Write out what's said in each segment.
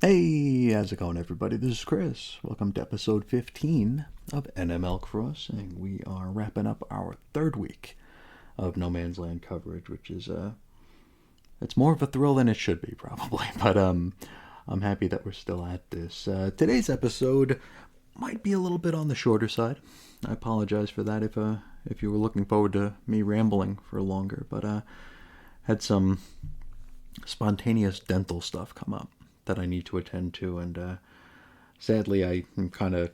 Hey, how's it going, everybody? This is Chris. Welcome to episode 15 of NML Crossing. We are wrapping up our third week of No Man's Land coverage, which is it's more of a thrill than it should be, probably. But I'm happy that we're still at this. Today's episode might be a little bit on the shorter side. I apologize for that if you were looking forward to me rambling for longer, but had some spontaneous dental stuff come up that I need to attend to, and sadly I am kind of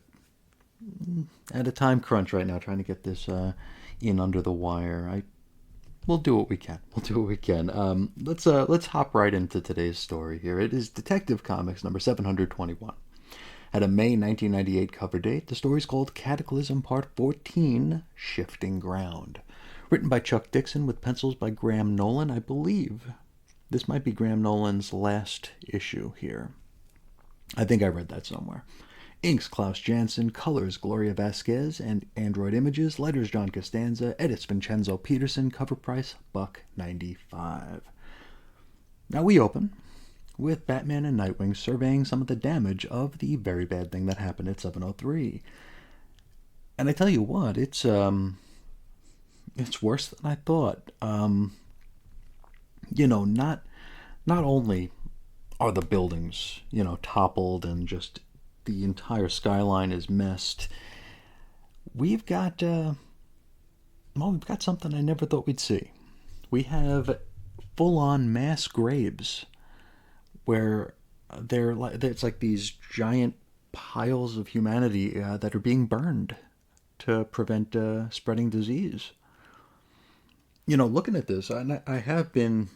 at a time crunch right now trying to get this in under the wire. We'll do what we can. Let's hop right into today's story here. It is Detective Comics number 721. Had a May 1998 cover date. The story's called Cataclysm Part 14, Shifting Ground. Written by Chuck Dixon with pencils by Graham Nolan. I believe this might be Graham Nolan's last issue here. I think I read that somewhere. Inks Klaus Janson, colors Gloria Vasquez, and Android Images, letters John Costanza, edits Vincenzo Peterson, cover price $1.95. Now we open with Batman and Nightwing surveying some of the damage of the very bad thing that happened at 703. And I tell you what, it's worse than I thought. Not only are the buildings, toppled and just the entire skyline is messed, we've got something I never thought we'd see. We have full-on mass graves where it's like these giant piles of humanity that are being burned to prevent spreading disease. Looking at this, I have been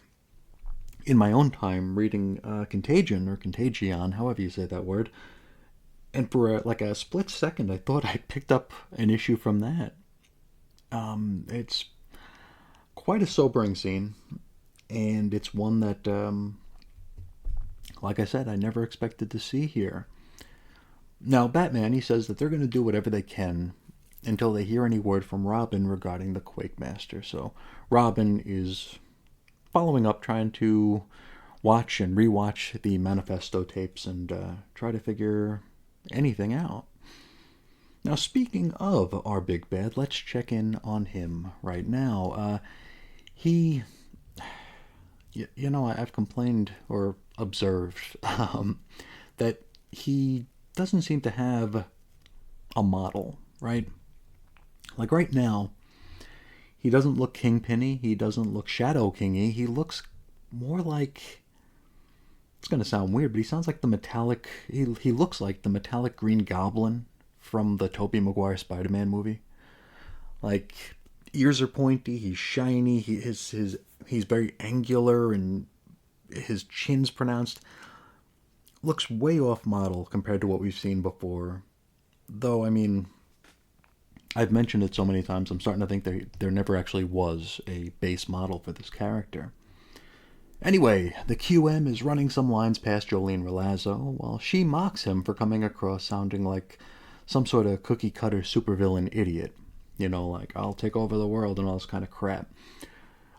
in my own time reading Contagion or Contagion, however you say that word, and for a split second I thought I picked up an issue from that. It's quite a sobering scene, and it's one that, like I said, I never expected to see here. Now, Batman, he says that they're going to do whatever they can until they hear any word from Robin regarding the Quakemaster. So Robin is following up, trying to watch and rewatch the Manifesto tapes and try to figure anything out. Now, speaking of our big bad, let's check in on him right now. I've complained or observed that he doesn't seem to have a model, right? Like right now, he doesn't look Kingpin-y, he doesn't look Shadow King-y, he looks more like, it's going to sound weird, but he sounds like he looks like the metallic Green Goblin from the Tobey Maguire Spider-Man movie. Like, ears are pointy, he's shiny, he's very angular, and his chin's pronounced. Looks way off model compared to what we've seen before. Though, I mean, I've mentioned it so many times, I'm starting to think there never actually was a base model for this character. Anyway, the QM is running some lines past Jolene Relazzo while she mocks him for coming across sounding like some sort of cookie-cutter supervillain idiot. Like, I'll take over the world and all this kind of crap.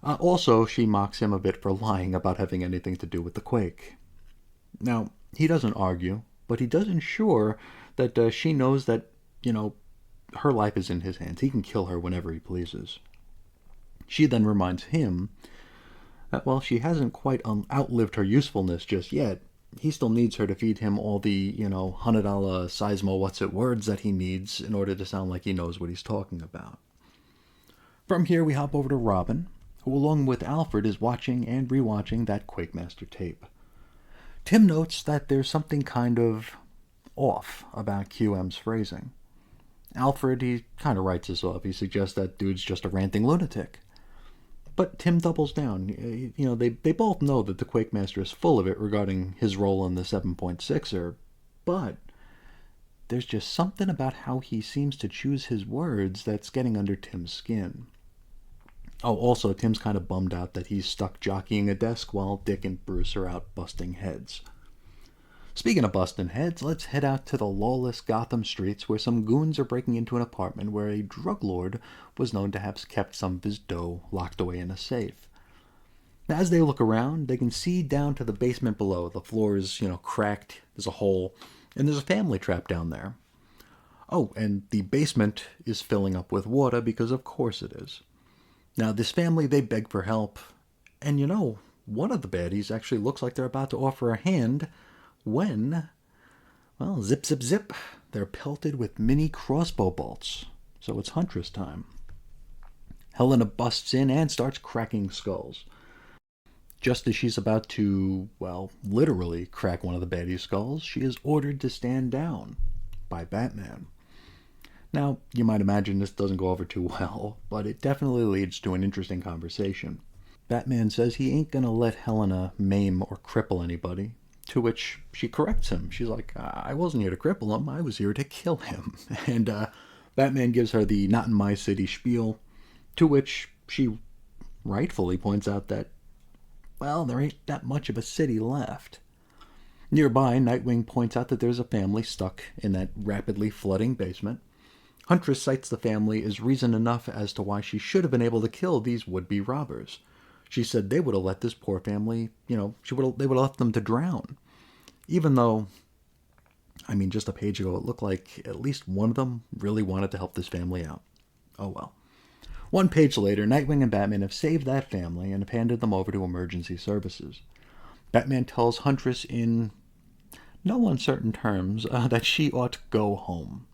Also, she mocks him a bit for lying about having anything to do with the Quake. Now, he doesn't argue, but he does ensure that she knows that, her life is in his hands. He can kill her whenever he pleases. She then reminds him that while she hasn't quite outlived her usefulness just yet, he still needs her to feed him all the, $100 seismo what's-it words that he needs in order to sound like he knows what he's talking about. From here, we hop over to Robin, who along with Alfred is watching and rewatching that Quakemaster tape. Tim notes that there's something kind of off about QM's phrasing. Alfred, he kind of writes this off. He suggests that dude's just a ranting lunatic. But Tim doubles down. They both know that the Quakemaster is full of it regarding his role in the 7.6er, but there's just something about how he seems to choose his words that's getting under Tim's skin. Oh, also, Tim's kind of bummed out that he's stuck jockeying a desk while Dick and Bruce are out busting heads. Speaking of busting heads, let's head out to the lawless Gotham streets where some goons are breaking into an apartment where a drug lord was known to have kept some of his dough locked away in a safe. As they look around, they can see down to the basement below. The floor is, cracked. There's a hole, and there's a family trapped down there. Oh, and the basement is filling up with water because of course it is. Now, this family, they beg for help. And one of the baddies actually looks like they're about to offer a hand when, well, zip, zip, zip, they're pelted with mini crossbow bolts. So it's Huntress time. Helena busts in and starts cracking skulls. Just as she's about to, well, literally crack one of the baddie's skulls, she is ordered to stand down by Batman. Now, you might imagine this doesn't go over too well, but it definitely leads to an interesting conversation. Batman says he ain't gonna let Helena maim or cripple anybody, to which she corrects him. She's like, I wasn't here to cripple him, I was here to kill him. And Batman gives her the not in my city spiel, to which she rightfully points out that, well, there ain't that much of a city left. Nearby, Nightwing points out that there's a family stuck in that rapidly flooding basement. Huntress cites the family as reason enough as to why she should have been able to kill these would-be robbers. She said they would have let this poor family, they would have left them to drown. Even though, just a page ago, it looked like at least one of them really wanted to help this family out. Oh well. One page later, Nightwing and Batman have saved that family and have handed them over to emergency services. Batman tells Huntress in no uncertain terms that she ought to go home.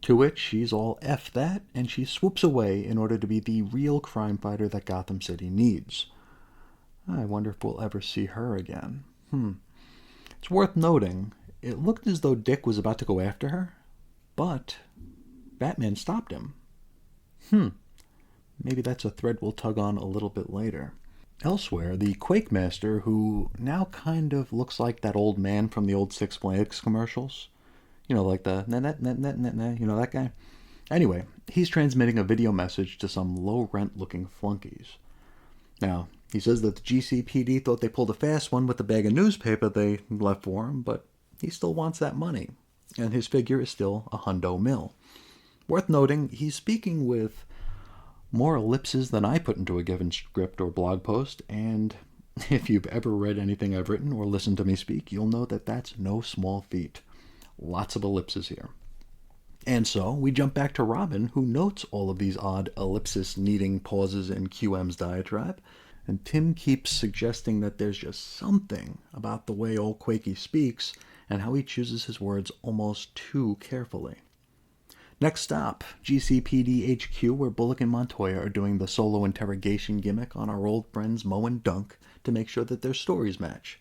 To which she's all F that, and she swoops away in order to be the real crime fighter that Gotham City needs. I wonder if we'll ever see her again. It's worth noting, it looked as though Dick was about to go after her, but Batman stopped him. Maybe that's a thread we'll tug on a little bit later. Elsewhere, the Quakemaster, who now kind of looks like that old man from the old Six Flags commercials, like the that guy. Anyway, he's transmitting a video message to some low-rent looking flunkies. Now, he says that the GCPD thought they pulled a fast one with the bag of newspaper they left for him, but he still wants that money, and his figure is still $100,000. Worth noting, he's speaking with more ellipses than I put into a given script or blog post, and if you've ever read anything I've written or listened to me speak, you'll know that that's no small feat. Lots of ellipses here. And so we jump back to Robin, who notes all of these odd ellipsis-needing pauses in QM's diatribe, and Tim keeps suggesting that there's just something about the way old Quakey speaks and how he chooses his words almost too carefully. Next stop, GCPD HQ, where Bullock and Montoya are doing the solo interrogation gimmick on our old friends Mo and Dunk to make sure that their stories match.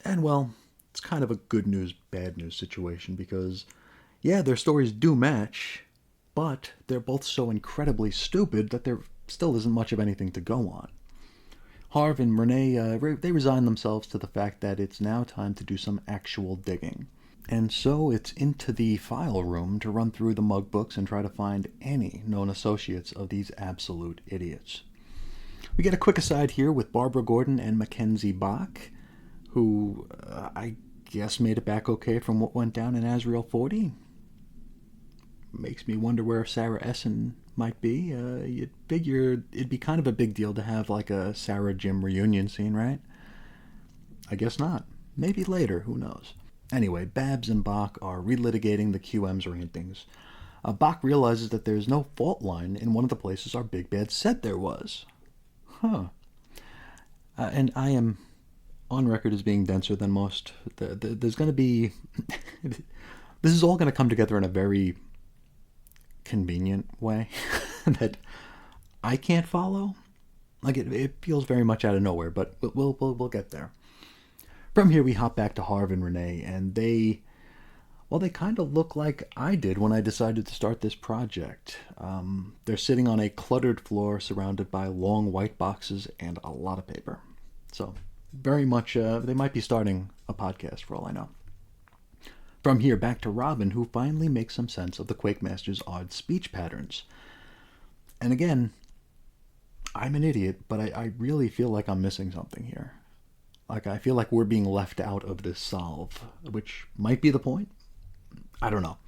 And well, it's kind of a good news, bad news situation because, yeah, their stories do match, but they're both so incredibly stupid that there still isn't much of anything to go on. Harv and Renee, they resign themselves to the fact that it's now time to do some actual digging. And so it's into the file room to run through the mug books and try to find any known associates of these absolute idiots. We get a quick aside here with Barbara Gordon and Mackenzie Bach, who I guess made it back okay from what went down in Azrael 40. Makes me wonder where Sarah Essen might be. You'd figure it'd be kind of a big deal to have like a Sarah Jim reunion scene, right? I guess not. Maybe later, who knows? Anyway, Babs and Bach are relitigating the QM's rantings. Bach realizes that there's no fault line in one of the places our Big Bad said there was. And I am on record as being denser than most. There's going to be... this is all going to come together in a very convenient way that I can't follow. Like, it feels very much out of nowhere, but we'll get there. From here, we hop back to Harv and Renee, and they kind of look like I did when I decided to start this project. They're sitting on a cluttered floor surrounded by long white boxes and a lot of paper. So, very much, they might be starting a podcast for all I know. From here, back to Robin, who finally makes some sense of the Quakemaster's odd speech patterns. And again, I'm an idiot, but I really feel like I'm missing something here. Like, I feel like we're being left out of this solve, which might be the point. I don't know.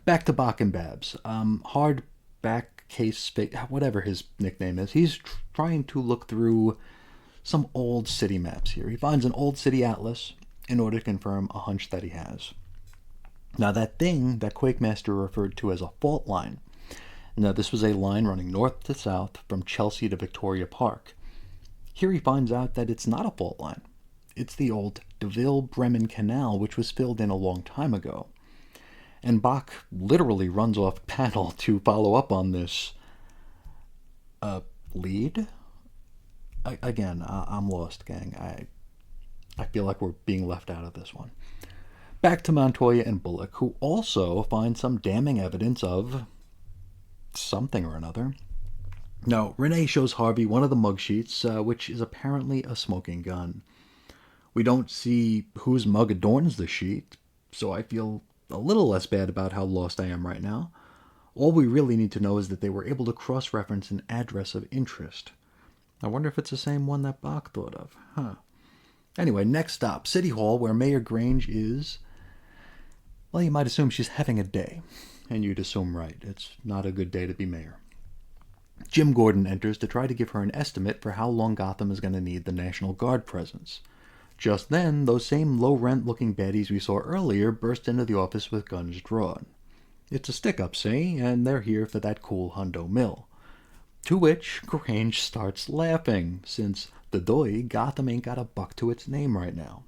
Back to Bach and Babs. Hard back case, whatever his nickname is. He's trying to look through some old city maps here. He finds an old city atlas in order to confirm a hunch that he has. Now, that thing that Quakemaster referred to as a fault line. Now, this was a line running north to south from Chelsea to Victoria Park. Here he finds out that it's not a fault line. It's the old Deauville-Bremen Canal, which was filled in a long time ago. And Bach literally runs off panel to follow up on this lead. Again, I'm lost, gang. I feel like we're being left out of this one. Back to Montoya and Bullock, who also find some damning evidence of something or another. Now, Renee shows Harvey one of the mug sheets, which is apparently a smoking gun. We don't see whose mug adorns the sheet, so I feel a little less bad about how lost I am right now. All we really need to know is that they were able to cross-reference an address of interest. I wonder if it's the same one that Bach thought of. Anyway, next stop, City Hall, where Mayor Grange is... Well, you might assume she's having a day. And you'd assume right. It's not a good day to be mayor. Jim Gordon enters to try to give her an estimate for how long Gotham is going to need the National Guard presence. Just then, those same low-rent-looking baddies we saw earlier burst into the office with guns drawn. It's a stick-up, see, and they're here for that cool hundo mill. To which Grange starts laughing, since the doy Gotham ain't got a buck to its name right now.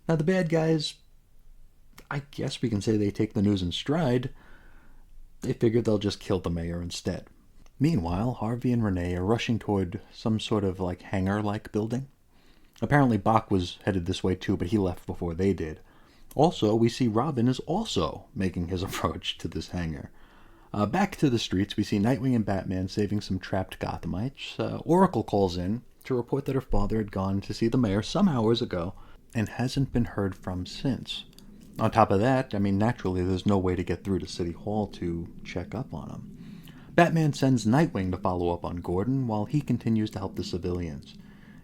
Now the bad guys, I guess we can say they take the news in stride. They figure they'll just kill the mayor instead. Meanwhile, Harvey and Renee are rushing toward some sort of hangar-like building. Apparently Bach was headed this way too, but he left before they did. Also, we see Robin is also making his approach to this hangar. Back to the streets, we see Nightwing and Batman saving some trapped Gothamites. Oracle calls in to report that her father had gone to see the mayor some hours ago and hasn't been heard from since. On top of that, naturally there's no way to get through to City Hall to check up on him. Batman sends Nightwing to follow up on Gordon while he continues to help the civilians.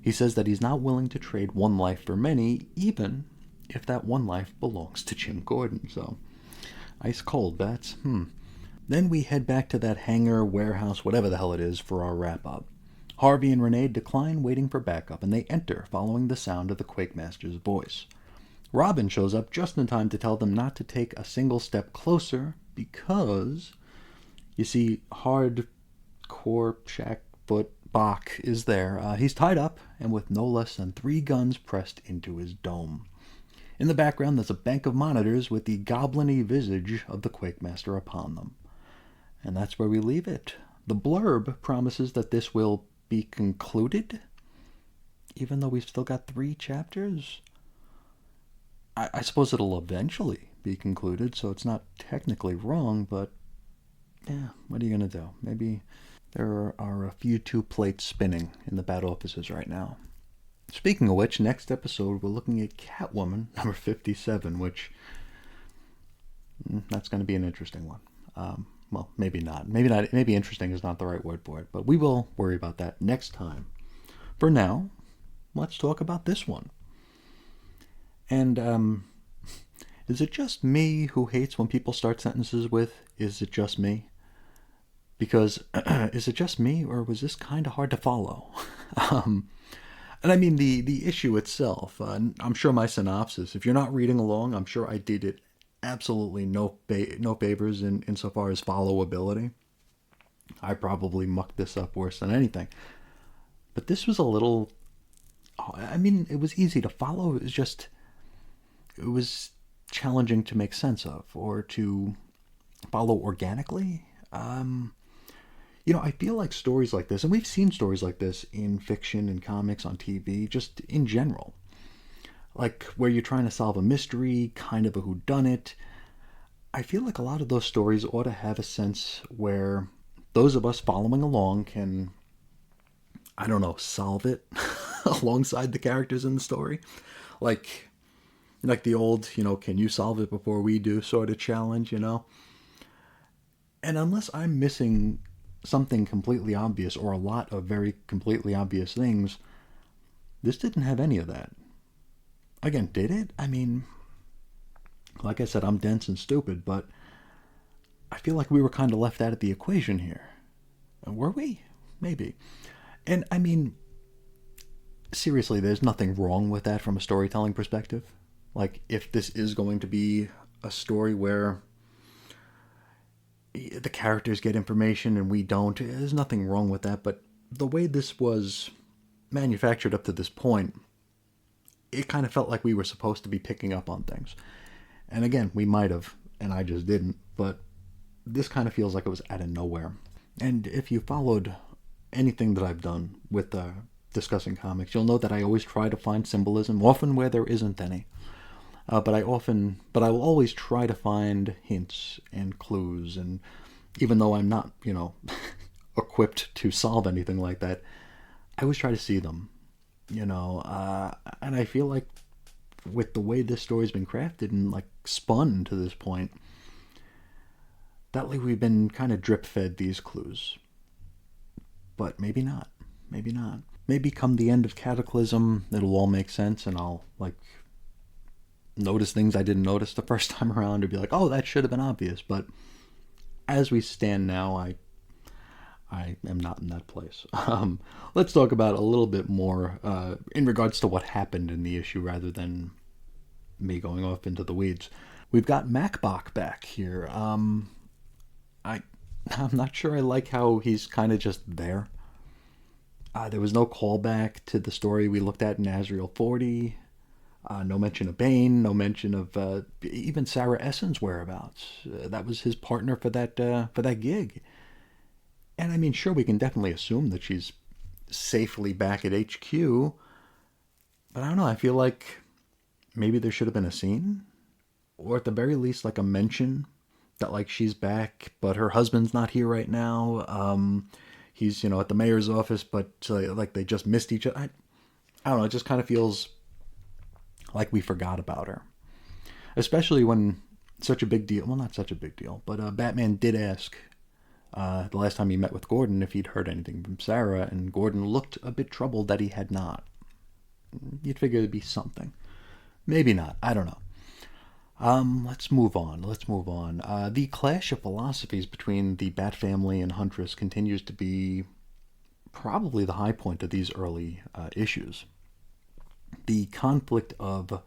He says that he's not willing to trade one life for many, even if that one life belongs to Jim Gordon. So, ice cold, Bats. Then we head back to that hangar, warehouse, whatever the hell it is, for our wrap-up. Harvey and Renee decline waiting for backup, and they enter, following the sound of the Quakemaster's voice. Robin shows up just in time to tell them not to take a single step closer, because, you see, hardcore Shackfoot Bach is there. He's tied up, and with no less than 3 guns pressed into his dome. In the background, there's a bank of monitors with the goblin-y visage of the Quakemaster upon them. And that's where we leave it. The blurb promises that this will be concluded, even though we've still got 3 chapters. I suppose it'll eventually be concluded, so it's not technically wrong, but yeah, what are you going to do? Maybe there are a few 2 plates spinning in the bad offices right now. Speaking of which, next episode we're looking at Catwoman number 57, which that's going to be an interesting one. Well, maybe not. Maybe interesting is not the right word for it, but we will worry about that next time. For now, let's talk about this one. And is it just me who hates when people start sentences with, "Is it just me?" Because is it just me, or was this kind of hard to follow? And I mean the issue itself. I'm sure my synopsis, if you're not reading along, I'm sure I did it absolutely no favors insofar as followability. I probably mucked this up worse than anything. But this was a little... it was easy to follow. It was challenging to make sense of, or to follow organically. I feel like stories like this, and we've seen stories like this in fiction and comics, on TV, just in general. Like where you're trying to solve a mystery, kind of a whodunit. I feel like a lot of those stories ought to have a sense where those of us following along can, solve it alongside the characters in the story. Like the old, can you solve it before we do sort of challenge, And unless I'm missing something completely obvious, or a lot of very completely obvious things, this didn't have any of that. Again, did it? Like I said, I'm dense and stupid, but I feel like we were kind of left out of the equation here. Were we? Maybe. And seriously, there's nothing wrong with that from a storytelling perspective. Like, if this is going to be a story where the characters get information and we don't, there's nothing wrong with that. But the way this was manufactured up to this point, it kind of felt like we were supposed to be picking up on things. And again, we might have, and I just didn't, but this kind of feels like it was out of nowhere. And if you followed anything that I've done with discussing comics, you'll know that I always try to find symbolism, often where there isn't any. But I will always try to find hints and clues, and even though I'm not, equipped to solve anything like that, I always try to see them, and I feel like with the way this story's been crafted and like spun to this point, that like we've been kind of drip fed these clues. But maybe not. Maybe not. Maybe come the end of Cataclysm, it'll all make sense, and I'll like notice things I didn't notice the first time around, and be like, oh, that should have been obvious. But as we stand now, I am not in that place. Let's talk about a little bit more in regards to what happened in the issue, rather than me going off into the weeds. We've got Macbach back here. I'm not sure I like how he's kind of just there. There was no callback to the story we looked at in Azrael 40. No mention of Bane, no mention of even Sarah Essen's whereabouts. That was his partner for that gig. And I mean, sure, we can definitely assume that she's safely back at HQ, but I don't know, I feel like maybe there should have been a scene, or at the very least, like a mention that like she's back, but her husband's not here right now. He's at the mayor's office, but like they just missed each other. I don't know. It just kind of feels like we forgot about her, especially when such a big deal. Well, not such a big deal, but Batman did ask the last time he met with Gordon if he'd heard anything from Sarah, and Gordon looked a bit troubled that he had not. You'd figure it'd be something. Maybe not. I don't know. Let's move on. The clash of philosophies between the Bat family and Huntress continues to be probably the high point of these early issues. The conflict of,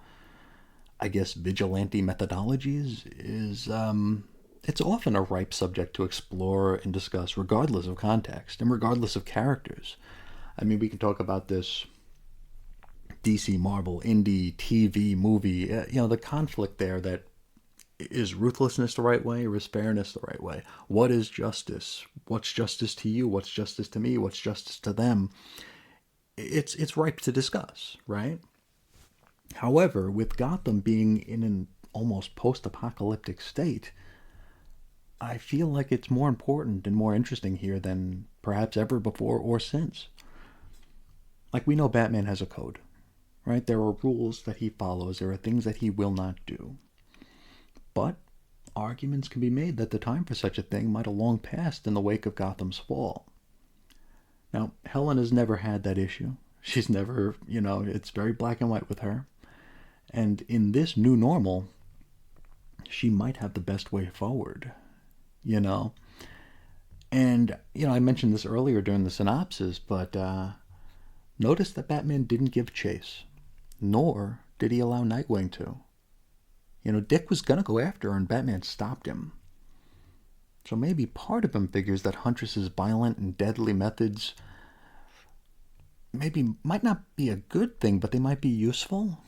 I guess, vigilante methodologies is, it's often a ripe subject to explore and discuss regardless of context and regardless of characters. I mean, we can talk about this DC, Marvel, indie, TV, movie, the conflict there, that is ruthlessness the right way or is fairness the right way? What is justice? What's justice to you? What's justice to me? What's justice to them? It's ripe to discuss, right? However, with Gotham being in an almost post-apocalyptic state, I feel like it's more important and more interesting here than perhaps ever before or since. Like, we know Batman has a code, right? There are rules that he follows. There are things that he will not do. But arguments can be made that the time for such a thing might have long passed in the wake of Gotham's fall. Now, Helen has never had that issue. She's never, it's very black and white with her. And in this new normal, she might have the best way forward, And, I mentioned this earlier during the synopsis, but notice that Batman didn't give chase, nor did he allow Nightwing to. Dick was going to go after her, and Batman stopped him. So maybe part of him figures that Huntress's violent and deadly methods maybe might not be a good thing, but they might be useful,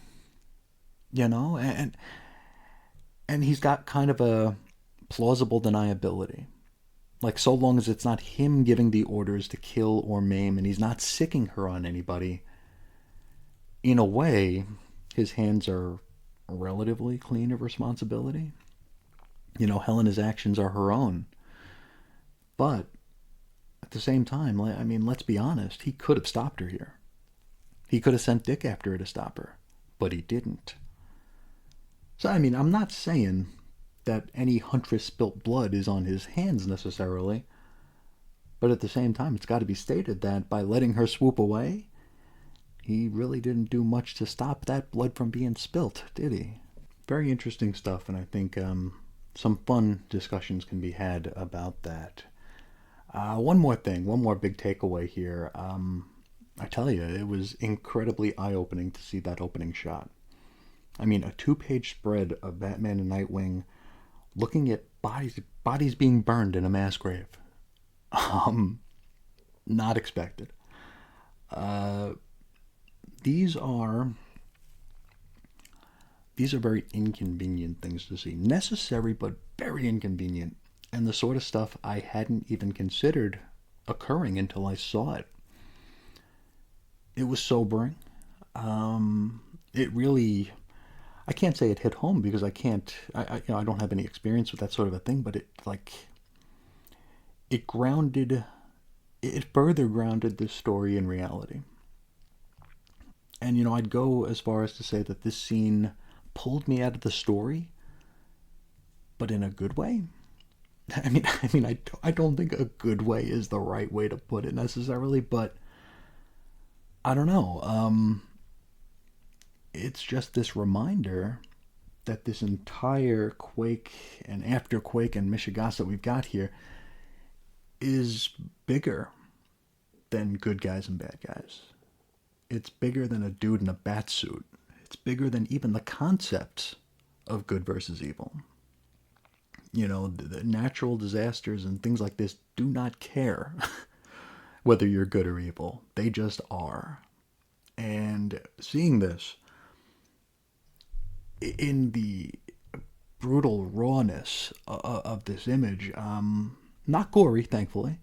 and he's got kind of a plausible deniability. Like, so long as it's not him giving the orders to kill or maim, and he's not sicking her on anybody, in a way, his hands are relatively clean of responsibility. Helena's actions are her own. But at the same time, I mean, let's be honest, he could have stopped her here. He could have sent Dick after her to stop her, but he didn't. So, I mean, I'm not saying that any Huntress spilt blood is on his hands necessarily, but at the same time, it's got to be stated that by letting her swoop away, he really didn't do much to stop that blood from being spilt, did he? Very interesting stuff, and I think some fun discussions can be had about that. One more thing, one more big takeaway here. I tell you, it was incredibly eye-opening to see that opening shot. I mean, a two-page spread of Batman and Nightwing looking at bodies being burned in a mass grave. Um, Not expected. Uh, these are these are very inconvenient things to see. Necessary, but very inconvenient. And the sort of stuff I hadn't even considered occurring until I saw it. It was sobering. It really, I can't say it hit home because I can't, I don't have any experience with that sort of a thing, but it grounded, it further grounded this story in reality. And, I'd go as far as to say that this scene pulled me out of the story, but in a good way. I don't think a good way is the right way to put it necessarily, but I don't know. It's just this reminder that this entire Quake and after Quake and Michigasa we've got here is bigger than good guys and bad guys. It's bigger than a dude in a bat suit. It's bigger than even the concept of good versus evil. The natural disasters and things like this do not care whether you're good or evil. They just are. And seeing this in the brutal rawness of this image, not gory, thankfully,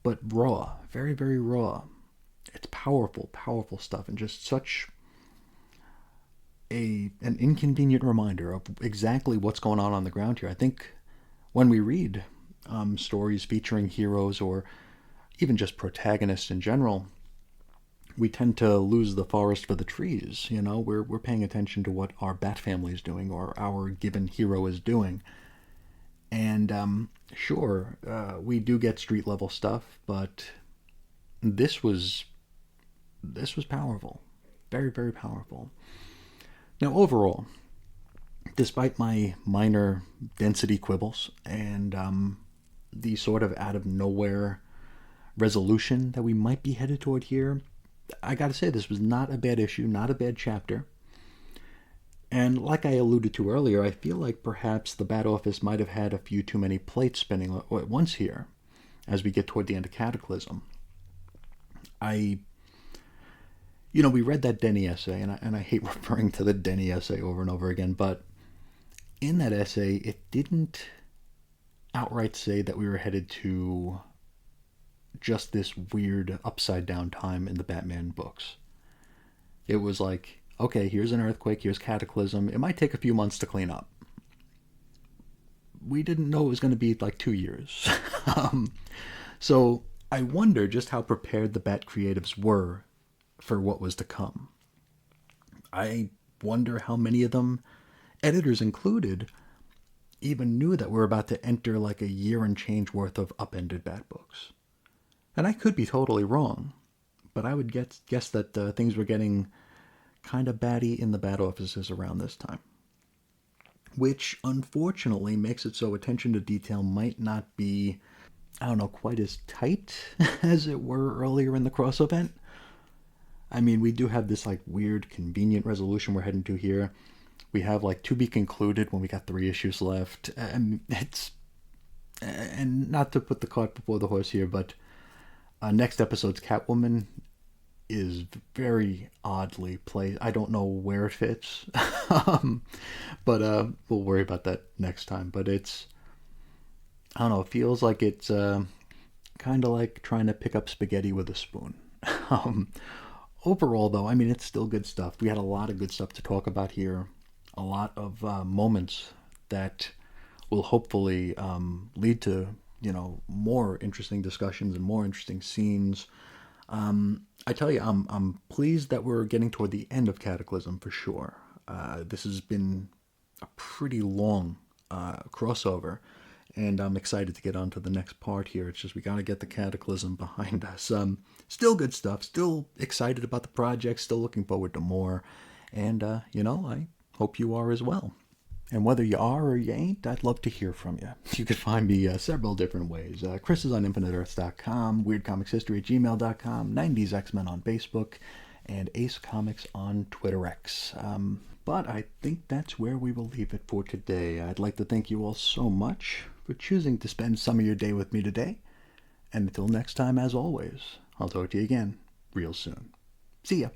but raw, very, very raw. It's powerful, powerful stuff, and just such an inconvenient reminder of exactly what's going on the ground here. I think when we read stories featuring heroes or even just protagonists in general, we tend to lose the forest for the trees. We're paying attention to what our bat family is doing or our given hero is doing. And sure, we do get street level stuff, but this was powerful, very, very powerful. Now, overall, despite my minor density quibbles and the sort of out of nowhere resolution that we might be headed toward here, I gotta say this was not a bad issue, not a bad chapter. And like I alluded to earlier, I feel like perhaps the Bat Office might have had a few too many plates spinning at once here as we get toward the end of Cataclysm. We read that Denny essay, and I hate referring to the Denny essay over and over again, but in that essay, it didn't outright say that we were headed to just this weird upside down time in the Batman books. It was like, okay, here's an earthquake, here's Cataclysm. It might take a few months to clean up. We didn't know it was going to be like 2 years. So I wonder just how prepared the Bat creatives were for what was to come. I wonder how many of them, editors included, even knew that we're about to enter like a year and change worth of upended Bat books. And I could be totally wrong, but I would guess that things were getting kind of batty in the Bat offices around this time. Which, unfortunately, makes it so attention to detail might not be, I don't know, quite as tight as it were earlier in the cross event. I mean, we do have this like weird, convenient resolution we're heading to here. We have like to be concluded when we got 3 issues left. And not to put the cart before the horse here, but next episode's Catwoman is very oddly played. I don't know where it fits, but we'll worry about that next time. But it's, I don't know, it feels like it's kind of like trying to pick up spaghetti with a spoon. Overall, though, I mean, it's still good stuff. We had a lot of good stuff to talk about here. A lot of moments that will hopefully lead to, more interesting discussions and more interesting scenes. I tell you, I'm pleased that we're getting toward the end of Cataclysm for sure. This has been a pretty long crossover, and I'm excited to get on to the next part here. It's just we got to get the Cataclysm behind us. Still good stuff. Still excited about the project. Still looking forward to more. And, I hope you are as well. And whether you are or you ain't, I'd love to hear from you. You can find me several different ways. Chris is on infiniteearths.com, weirdcomicshistory@gmail.com, 90s X-Men on Facebook, and Ace Comics on Twitter X. But I think that's where we will leave it for today. I'd like to thank you all so much for choosing to spend some of your day with me today. And until next time, as always, I'll talk to you again real soon. See ya.